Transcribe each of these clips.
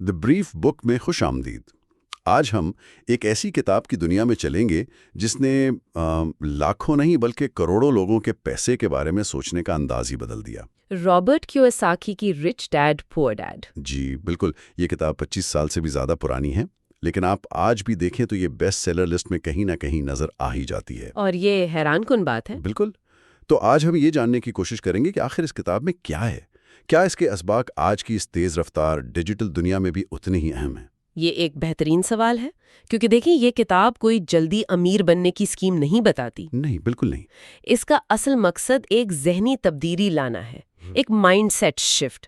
دی brief بک میں خوش آمدید۔ آج ہم ایک ایسی کتاب کی دنیا میں چلیں گے جس نے لاکھوں نہیں بلکہ کروڑوں لوگوں کے پیسے کے بارے میں سوچنے کا انداز ہی بدل دیا۔ رابرٹ کیوساکی کی رچ ڈیڈ پور ڈیڈ۔ جی بالکل، یہ کتاب 25 سال سے بھی زیادہ پرانی ہے، لیکن آپ آج بھی دیکھیں تو یہ بیسٹ سیلر لسٹ میں کہیں نہ کہیں نظر آ ہی جاتی ہے۔ اور یہ حیران کن بات ہے۔ بالکل۔ تو آج ہم یہ جاننے کی کوشش کریں گے کہ آخر اس کتاب میں کیا ہے؟ کیا اس کے اسباق آج کی اس تیز رفتار ڈیجیٹل دنیا میں بھی اتنے ہی اہم ہیں؟ یہ ایک بہترین سوال ہے، کیونکہ دیکھیں یہ کتاب کوئی جلدی امیر بننے کی اسکیم نہیں بتاتی۔ نہیں، بالکل نہیں۔ اس کا اصل مقصد ایک ذہنی تبدیلی لانا ہے، ایک مائنڈ سیٹ شفٹ۔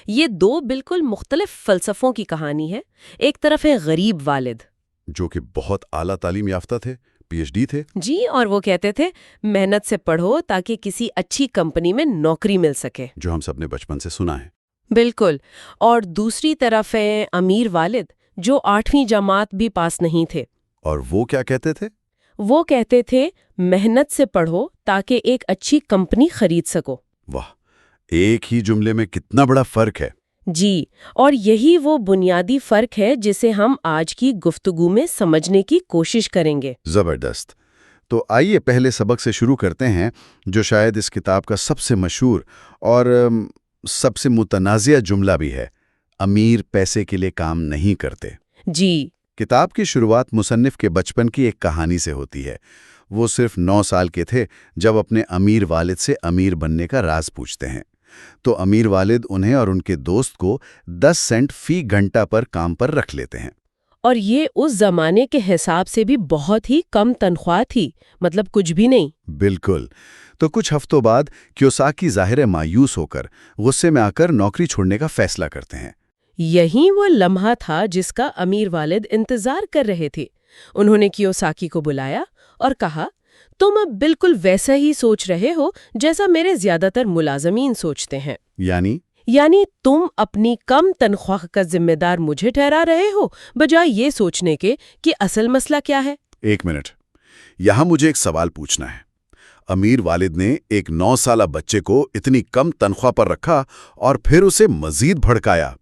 یہ دو بالکل مختلف فلسفوں کی کہانی ہے۔ ایک طرف ہے غریب والد، جو کہ بہت اعلیٰ تعلیم یافتہ تھے، پی ایچ ڈی تھے۔ جی، اور وہ کہتے تھے محنت سے پڑھو تاکہ کسی اچھی کمپنی میں نوکری مل سکے، جو ہم سب نے بچپن سے سنا ہے۔ بالکل۔ اور دوسری طرف ہے امیر والد، جو 8ویں جماعت بھی پاس نہیں تھے۔ اور وہ کیا کہتے تھے؟ وہ کہتے تھے محنت سے پڑھو تاکہ ایک اچھی کمپنی خرید سکو۔ واہ، ایک ہی جملے میں کتنا بڑا فرق ہے۔ جی، اور یہی وہ بنیادی فرق ہے جسے ہم آج کی گفتگو میں سمجھنے کی کوشش کریں گے۔ زبردست۔ تو آئیے پہلے سبق سے شروع کرتے ہیں، جو شاید اس کتاب کا سب سے مشہور اور سب سے متنازع جملہ بھی ہے: امیر پیسے کے لیے کام نہیں کرتے۔ جی، کتاب کی شروعات مصنف کے بچپن کی ایک کہانی سے ہوتی ہے۔ وہ صرف 9 سال کے تھے جب اپنے امیر والد سے امیر بننے کا راز پوچھتے ہیں۔ تو امیر والد انہیں اور ان کے دوست کو 10 سینٹ فی گھنٹہ پر کام پر رکھ لیتے ہیں۔ اور یہ اس زمانے کے حساب سے بھی بہت ہی کم تنخواہ تھی، مطلب کچھ بھی نہیں۔ بالکل۔ تو کچھ ہفتوں بعد کیوساکی ظاہر مایوس ہو کر غصے میں آ کر نوکری چھوڑنے کا فیصلہ کرتے ہیں۔ یہی وہ لمحہ تھا جس کا امیر والد انتظار کر رہے تھے۔ انہوں نے کیوساکی کو بلایا اور کہا، تم اب بالکل ویسا ہی سوچ رہے ہو جیسا میرے زیادہ تر ملازمین سوچتے ہیں۔ یعنی تم اپنی کم تنخواہ کا ذمہ دار مجھے ٹھہرا رہے ہو، بجائے یہ سوچنے کے کہ اصل مسئلہ کیا ہے۔ ایک منٹ، یہاں مجھے ایک سوال پوچھنا ہے۔ امیر والد نے ایک 9 سالہ بچے کو اتنی کم تنخواہ پر رکھا اور پھر اسے مزید بھڑکایا۔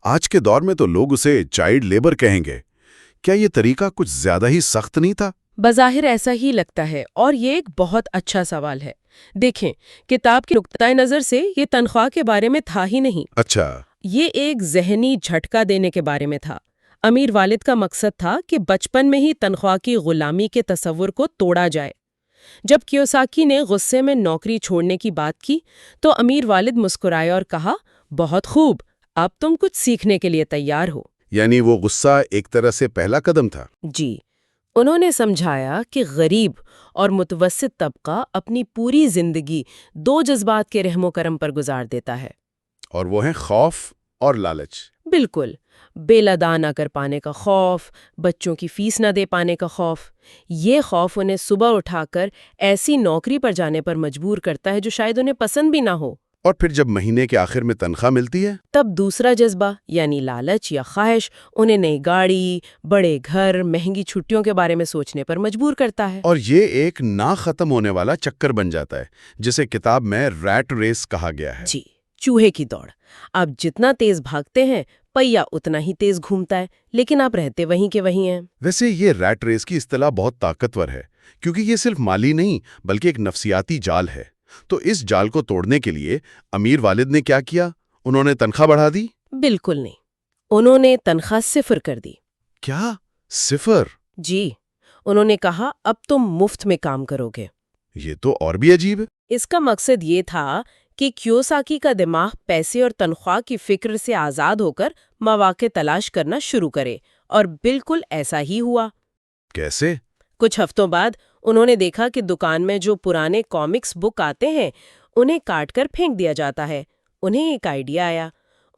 آج کے دور میں تو لوگ اسے چائلڈ لیبر کہیں گے۔ کیا یہ طریقہ کچھ زیادہ ہی سخت نہیں تھا؟ بظاہر ایسا ہی لگتا ہے، اور یہ ایک بہت اچھا سوال ہے۔ دیکھیں، کتاب کے نقطۂ نظر سے یہ تنخواہ کے بارے میں تھا ہی نہیں۔ اچھا۔ یہ ایک ذہنی جھٹکا دینے کے بارے میں تھا۔ امیر والد کا مقصد تھا کہ بچپن میں ہی تنخواہ کی غلامی کے تصور کو توڑا جائے۔ جب کیوساکی نے غصے میں نوکری چھوڑنے کی بات کی تو امیر والد مسکرائے اور کہا، بہت خوب، اب تم کچھ سیکھنے کے لیے تیار ہو۔ یعنی وہ غصہ ایک طرح سے پہلا قدم تھا۔ جی، انہوں نے سمجھایا کہ غریب اور متوسط طبقہ اپنی پوری زندگی 2 جذبات کے رحم و کرم پر گزار دیتا ہے، اور وہ ہیں خوف اور لالچ۔ بالکل، بیل ادا نہ کر پانے کا خوف، بچوں کی فیس نہ دے پانے کا خوف۔ یہ خوف انہیں صبح اٹھا کر ایسی نوکری پر جانے پر مجبور کرتا ہے جو شاید انہیں پسند بھی نہ ہو۔ اور پھر جب مہینے کے آخر میں تنخواہ ملتی ہے تب دوسرا جذبہ یعنی لالچ یا خواہش انہیں نئی گاڑی، بڑے گھر، مہنگی چھٹیوں کے بارے میں سوچنے پر مجبور کرتا ہے۔ اور یہ ایک نہ ختم ہونے والا چکر بن جاتا ہے، جسے کتاب میں ریٹ ریس کہا گیا ہے۔ جی، چوہے کی دوڑ۔ آپ جتنا تیز بھاگتے ہیں پہیا اتنا ہی تیز گھومتا ہے، لیکن آپ رہتے وہیں کے وہیں ہیں۔ ویسے یہ ریٹ ریس کی اصطلاح بہت طاقتور ہے، کیونکہ یہ صرف مالی نہیں بلکہ ایک نفسیاتی جال ہے۔ تو اس جال کو توڑنے کے لیے امیر والد نے کیا کیا؟ انہوں نے تنخواہ بڑھا دی؟ بالکل نہیں، انہوں نے تنخواہ 0 کر دی۔ کیا 0؟ جی، انہوں نے کہا اب تم مفت میں کام کرو گے۔ یہ تو اور بھی عجیب ہے۔ اس کا مقصد یہ تھا کہ کیوساکی کا دماغ پیسے اور تنخواہ کی فکر سے آزاد ہو کر مواقع تلاش کرنا شروع کرے، اور بالکل ایسا ہی ہوا۔ کیسے؟ کچھ ہفتوں بعد انہوں نے دیکھا کہ دکان میں جو پرانے کامکس بک آتے ہیں انہیں کاٹ کر پھینک دیا جاتا ہے۔ انہیں ایک آئیڈیا آیا۔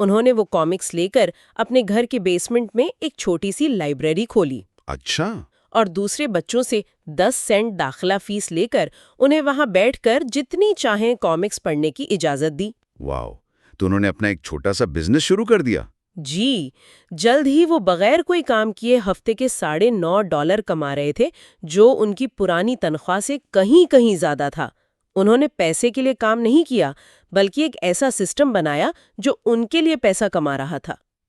انہوں نے وہ کامکس لے کر اپنے گھر کے بیسمنٹ میں ایک چھوٹی سی لائبریری کھولی۔ اچھا۔ اور دوسرے بچوں سے 10 سینٹ داخلہ فیس لے کر انہیں وہاں بیٹھ کر جتنی چاہیں کامکس پڑھنے کی اجازت دی۔ واو، تو انہوں نے اپنا ایک چھوٹا سا بزنس شروع کر دیا۔ جی، جلد ہی وہ بغیر کوئی کام کیے ہفتے کے $9.5 کما رہے تھے، جو ان کی پرانی تنخواہ سے کہیں زیادہ تھا۔ انہوں نے پیسے کے لیے کام نہیں کیا، بلکہ ایک ایسا سسٹم بنایا جو ان کے لیے پیسہ کما رہا تھا۔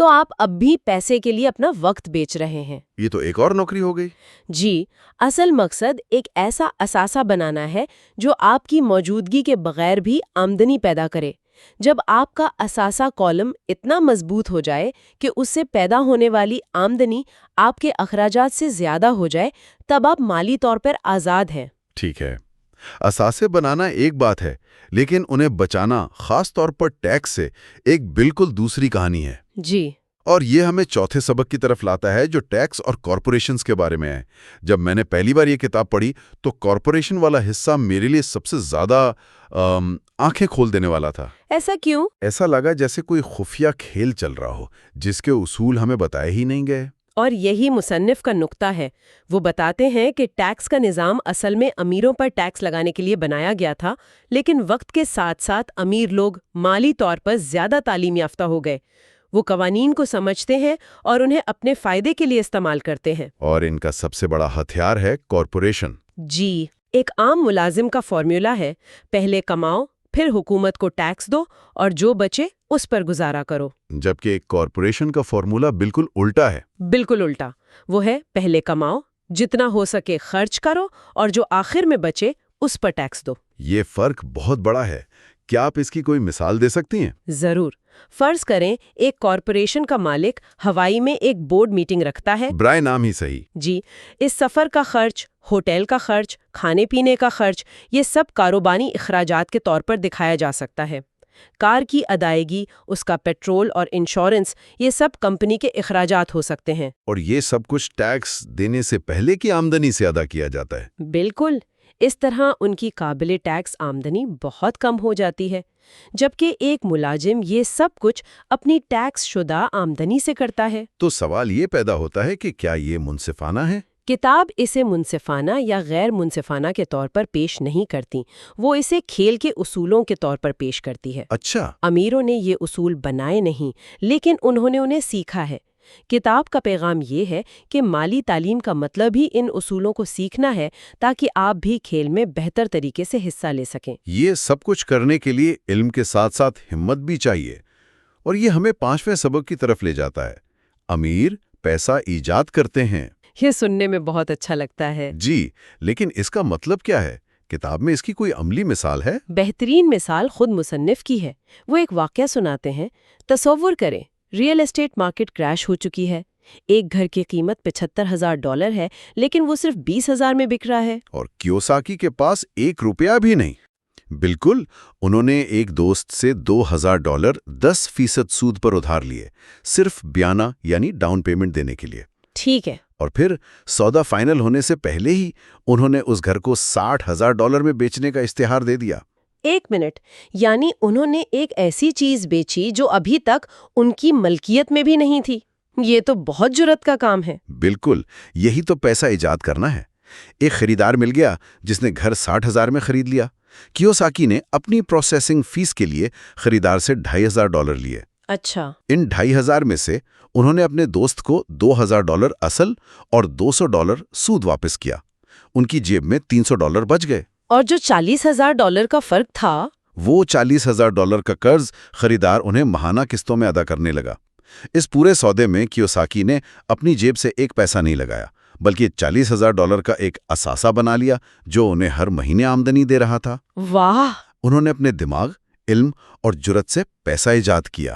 تو آپ اب بھی پیسے کے لیے اپنا وقت بیچ رہے ہیں۔ یہ تو ایک اور نوکری ہو گئی۔ جی، اصل مقصد ایک ایسا اثاثہ بنانا ہے جو آپ کی موجودگی کے بغیر بھی آمدنی پیدا کرے۔ جب آپ کا اثاثہ کالم اتنا مضبوط ہو جائے کہ اس سے پیدا ہونے والی آمدنی آپ کے اخراجات سے زیادہ ہو جائے، تب آپ مالی طور پر آزاد ہیں۔ ٹھیک ہے، اثاثے بنانا ایک بات ہے، لیکن انہیں بچانا خاص طور پر ٹیکس سے ایک بالکل دوسری کہانی ہے۔ جی، اور یہ ہمیں چوتھے سبق کی طرف لاتا ہے جو ٹیکس اور کارپوریشنز کے بارے میں ہے۔ جب میں نے پہلی بار یہ کتاب پڑھی تو کارپوریشن والا حصہ میرے لیے سب سے زیادہ آنکھیں کھول دینے والا تھا۔ ایسا کیوں؟ ایسا لگا جیسے کوئی خفیہ کھیل چل رہا ہو جس کے اصول ہمیں بتائے ہی نہیں گئے۔ اور یہی مصنف کا نقطہ ہے۔ وہ بتاتے ہیں کہ ٹیکس کا نظام اصل میں امیروں پر ٹیکس لگانے کے لیے بنایا گیا تھا، لیکن وقت کے ساتھ ساتھ امیر لوگ مالی طور پر زیادہ تعلیم یافتہ ہو گئے۔ وہ قوانین کو سمجھتے ہیں اور انہیں اپنے فائدے کے لیے استعمال کرتے ہیں۔ اور ان کا سب سے بڑا ہتھیار ہے کارپوریشن۔ جی، ایک عام ملازم کا فارمولا ہے، پہلے کماؤ، پھر حکومت کو ٹیکس دو اور جو بچے اس پر گزارا کرو۔ جبکہ ایک کارپوریشن کا فارمولا بالکل الٹا ہے۔ بالکل الٹا، وہ ہے پہلے کماؤ، جتنا ہو سکے خرچ کرو اور جو آخر میں بچے اس پر ٹیکس دو۔ یہ فرق بہت بڑا ہے۔ کیا آپ اس کی کوئی مثال دے سکتی ہیں؟ ضرور۔ فرض کریں ایک کارپوریشن کا مالک ہوائی میں ایک بورڈ میٹنگ رکھتا ہے۔ برائے نام ہی صحیح۔ جی، اس سفر کا خرچ، ہوٹل کا خرچ، کھانے پینے کا خرچ، یہ سب کاروباری اخراجات کے طور پر دکھایا جا سکتا ہے۔ کار کی ادائیگی، اس کا پیٹرول اور انشورنس، یہ سب کمپنی کے اخراجات ہو سکتے ہیں۔ اور یہ سب کچھ ٹیکس دینے سے پہلے کی آمدنی سے ادا کیا جاتا ہے۔ بالکل، اس طرح ان کی قابل ٹیکس آمدنی بہت کم ہو جاتی ہے، جبکہ ایک ملازم یہ سب کچھ اپنی ٹیکس شدہ آمدنی سے کرتا ہے۔ تو سوال یہ پیدا ہوتا ہے کہ کیا یہ منصفانہ ہے؟ کتاب اسے منصفانہ یا غیر منصفانہ کے طور پر پیش نہیں کرتی، وہ اسے کھیل کے اصولوں کے طور پر پیش کرتی ہے۔ اچھا، امیروں نے یہ اصول بنائے نہیں، لیکن انہوں نے انہیں سیکھا ہے۔ کتاب کا پیغام یہ ہے کہ مالی تعلیم کا مطلب ہی ان اصولوں کو سیکھنا ہے تاکہ آپ بھی کھیل میں بہتر طریقے سے حصہ لے سکیں۔ یہ سب کچھ کرنے کے لیے علم کے ساتھ ساتھ ہمت بھی چاہیے، اور یہ ہمیں 5ویں سبق کی طرف لے جاتا ہے۔ امیر پیسہ ایجاد کرتے ہیں۔ یہ سننے میں بہت اچھا لگتا ہے۔ جی، لیکن اس کا مطلب کیا ہے؟ کتاب میں اس کی کوئی عملی مثال ہے؟ بہترین مثال خود مصنف کی ہے۔ وہ ایک واقعہ سناتے ہیں۔ تصور کریں، ریئل اسٹیٹ مارکیٹ کریش ہو چکی ہے۔ ایک گھر کی قیمت $75,000 ہے، لیکن وہ صرف $20,000 میں بک رہا ہے۔ اور کیوساکی کے پاس $1 بھی نہیں۔ بالکل، انہوں نے ایک دوست سے $2,000 10% سود پر ادھار لیے، صرف بیانہ یعنی ڈاؤن پیمنٹ دینے کے لیے۔ ٹھیک ہے۔ اور پھر سودا فائنل ہونے سے پہلے ہی انہوں نے اس گھر کو $60,000 میں بیچنے کا اشتہار دے دیا۔ ایک منٹ، یعنی انہوں نے ایک ایسی چیز بیچی جو ابھی تک ان کی ملکیت میں بھی نہیں تھی۔ یہ تو بہت جرأت کا کام ہے۔ بالکل، یہی تو پیسہ ایجاد کرنا ہے۔ ایک خریدار مل گیا جس نے گھر $60,000 میں خرید لیا۔ کیوساکی نے اپنی پروسیسنگ فیس کے لیے خریدار سے $2,500 لیے۔ اچھا۔ ان $2,500 میں سے انہوں نے اپنے دوست کو $2,000 اصل اور $200 سود واپس کیا۔ ان کی جیب میں $300 بچ گئے۔ اور جو $40,000 کا فرق تھا؟ وہ $40,000 کا قرض خریدار انہیں ماہانہ قسطوں میں ادا کرنے لگا۔ اس پورے سودے میں کیوساکی نے اپنی جیب سے ایک پیسہ نہیں لگایا، بلکہ $40,000 کا ایک اثاثہ بنا لیا جو انہیں ہر مہینے آمدنی دے رہا تھا۔ واہ! انہوں نے اپنے دماغ، علم اور جرأت سے پیسہ ایجاد کیا۔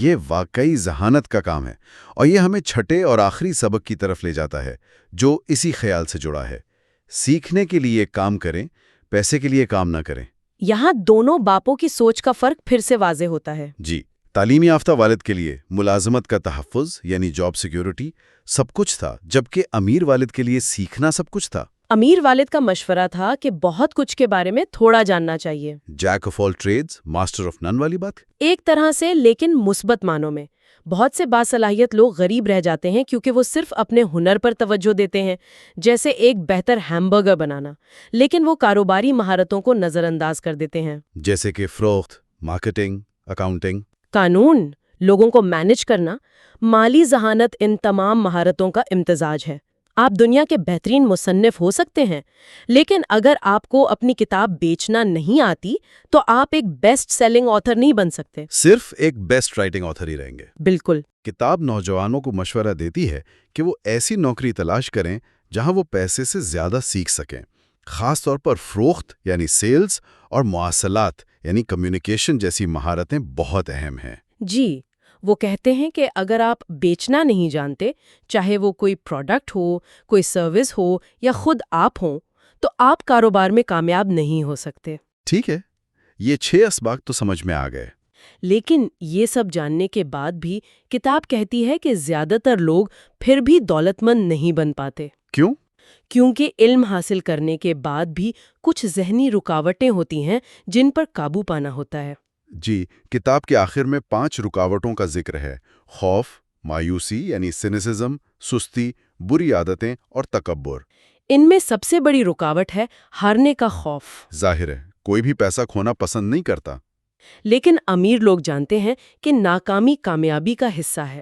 یہ واقعی ذہانت کا کام ہے، اور یہ ہمیں چھٹے اور آخری سبق کی طرف لے جاتا ہے جو اسی خیال سے جڑا ہے۔ سیکھنے کے لیے کام کریں، پیسے کے لیے کام نہ کریں۔ یہاں دونوں باپوں کی سوچ کا فرق پھر سے واضح ہوتا ہے۔ جی، تعلیم یافتہ والد کے لیے ملازمت کا تحفظ یعنی جاب سیکیورٹی سب کچھ تھا، جبکہ امیر والد کے لیے سیکھنا سب کچھ تھا۔ امیر والد کا مشورہ تھا کہ بہت کچھ کے بارے میں تھوڑا جاننا چاہیے۔ Jack of all trades master of none والی بات۔ ایک طرح سے، لیکن مثبت معنوں میں۔ بہت سے باصلاحیت لوگ غریب رہ جاتے ہیں کیونکہ وہ صرف اپنے ہنر پر توجہ دیتے ہیں، جیسے ایک بہتر ہیمبرگر بنانا، لیکن وہ کاروباری مہارتوں کو نظر انداز کر دیتے ہیں، جیسے کہ فروخت، مارکیٹنگ، اکاؤنٹنگ۔ قانون، لوگوں کو مینج کرنا، مالی ذہانت، ان تمام مہارتوں کا امتزاج ہے۔ آپ دنیا کے بہترین مصنف ہو سکتے ہیں، لیکن اگر آپ کو اپنی کتاب بیچنا نہیں آتی تو آپ ایک بیسٹ سیلنگ آتھر نہیں بن سکتے۔ صرف ایک بیسٹ رائٹنگ آتھر ہی رہیں گے۔ بالکل۔ کتاب نوجوانوں کو مشورہ دیتی ہے کہ وہ ایسی نوکری تلاش کریں جہاں وہ پیسے سے زیادہ سیکھ سکیں، خاص طور پر فروخت یعنی سیلز اور مواصلات یعنی کمیونیکیشن جیسی مہارتیں بہت اہم ہیں۔ جی، وہ کہتے ہیں کہ اگر آپ بیچنا نہیں جانتے، چاہے وہ کوئی پروڈکٹ ہو، کوئی سروس ہو یا خود آپ ہوں، تو آپ کاروبار میں کامیاب نہیں ہو سکتے۔ ٹھیک ہے، یہ 6 اسباق تو سمجھ میں آ گئے۔ لیکن یہ سب جاننے کے بعد بھی کتاب کہتی ہے کہ زیادہ تر لوگ پھر بھی دولت مند نہیں بن پاتے۔ کیوں؟ کیونکہ علم حاصل کرنے کے بعد بھی کچھ ذہنی رکاوٹیں ہوتی ہیں جن پر قابو پانا ہوتا ہے۔ جی، کتاب کے آخر میں 5 رکاوٹوں کا ذکر ہے: خوف، مایوسی یعنی سینیسزم، سستی، بری عادتیں اور تکبر۔ ان میں سب سے بڑی رکاوٹ ہے ہارنے کا خوف۔ ظاہر ہے، کوئی بھی پیسہ کھونا پسند نہیں کرتا۔ لیکن امیر لوگ جانتے ہیں کہ ناکامی کامیابی کا حصہ ہے۔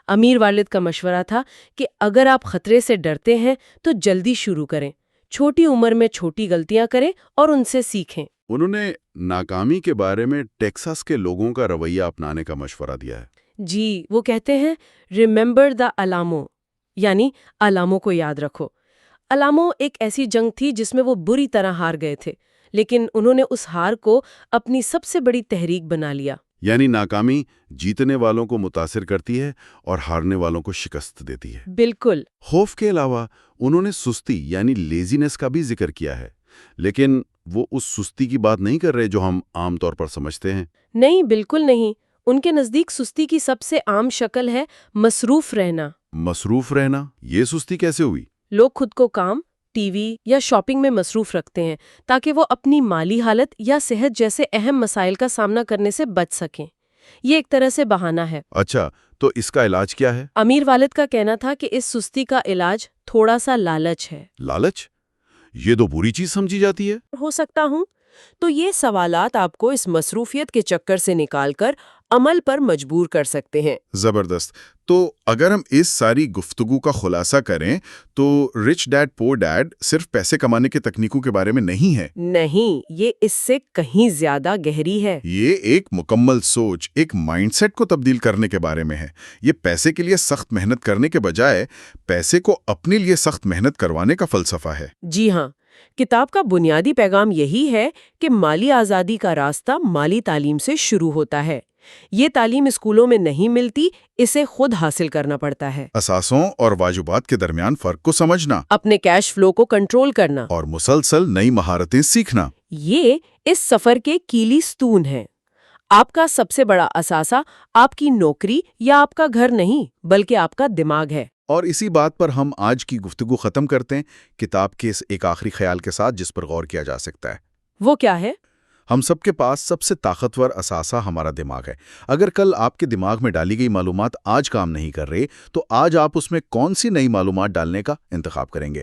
امیر والد کا مشورہ تھا کہ اگر آپ خطرے سے ڈرتے ہیں تو جلدی شروع کریں، چھوٹی عمر میں چھوٹی غلطیاں کریں اور ان سے سیکھیں۔ انہوں نے ناکامی کے بارے میں ٹیکساس کے لوگوں کا رویہ اپنانے کا مشورہ دیا ہے۔ جی، وہ کہتے ہیں ریممبر دا الامو، یعنی علاموں کو یاد رکھو۔ علاموں ایک ایسی جنگ تھی جس میں وہ بری طرح ہار گئے تھے، لیکن انہوں نے اس ہار کو اپنی سب سے بڑی تحریک بنا لیا۔ یعنی ناکامی جیتنے والوں کو متاثر کرتی ہے اور ہارنے والوں کو شکست دیتی ہے۔ بالکل۔ خوف کے علاوہ انہوں نے سستی یعنی لیزینس کا بھی ذکر کیا ہے، لیکن وہ اس سستی کی بات نہیں کر رہے جو ہم عام طور پر سمجھتے ہیں۔ نہیں، بالکل نہیں۔ ان کے نزدیک سستی کی سب سے عام شکل ہے مصروف رہنا۔ مصروف رہنا؟ یہ سستی کیسے ہوئی؟ لوگ خود کو کام، ٹی وی یا شاپنگ میں مصروف رکھتے ہیں تاکہ وہ اپنی مالی حالت یا صحت جیسے اہم مسائل کا سامنا کرنے سے بچ سکیں۔ یہ ایک طرح سے بہانہ ہے۔ اچھا، تو اس کا علاج کیا ہے؟ امیر والد کا کہنا تھا کہ اس سستی کا علاج تھوڑا سا لالچ ہے۔ لالچ؟ یہ تو بری چیز سمجھی جاتی ہے۔ ہو سکتا ہوں تو یہ سوالات آپ کو اس مصروفیت کے چکر سے نکال کر عمل پر مجبور کر سکتے ہیں۔ زبردست۔ تو اگر ہم اس ساری گفتگو کا خلاصہ کریں تو رچ ڈیڈ پور ڈیڈ صرف پیسے کمانے کے تکنیکوں کے بارے میں نہیں ہے۔ نہیں، یہ اس سے کہیں زیادہ گہری ہے۔ یہ ایک مکمل سوچ، ایک مائنڈ سیٹ کو تبدیل کرنے کے بارے میں ہے۔ یہ پیسے کے لیے سخت محنت کرنے کے بجائے پیسے کو اپنے لیے سخت محنت کروانے کا فلسفہ ہے۔ جی ہاں، کتاب کا بنیادی پیغام یہی ہے کہ مالی آزادی کا راستہ مالی تعلیم سے شروع ہوتا ہے۔ یہ تعلیم اسکولوں میں نہیں ملتی، اسے خود حاصل کرنا پڑتا ہے۔ اثاثوں اور واجبات کے درمیان فرق کو سمجھنا، اپنے کیش فلو کو کنٹرول کرنا اور مسلسل نئی مہارتیں سیکھنا، یہ اس سفر کے کیلی ستون ہیں۔ آپ کا سب سے بڑا اثاثہ آپ کی نوکری یا آپ کا گھر نہیں، بلکہ آپ کا دماغ ہے۔ اور اسی بات پر ہم آج کی گفتگو ختم کرتے ہیں، کتاب کے اس ایک آخری خیال کے ساتھ جس پر غور کیا جا سکتا ہے۔ وہ کیا ہے؟ ہم سب کے پاس سب سے طاقتور اثاثہ ہمارا دماغ ہے۔ اگر کل آپ کے دماغ میں ڈالی گئی معلومات آج کام نہیں کر رہے، تو آج آپ اس میں کون سی نئی معلومات ڈالنے کا انتخاب کریں گے؟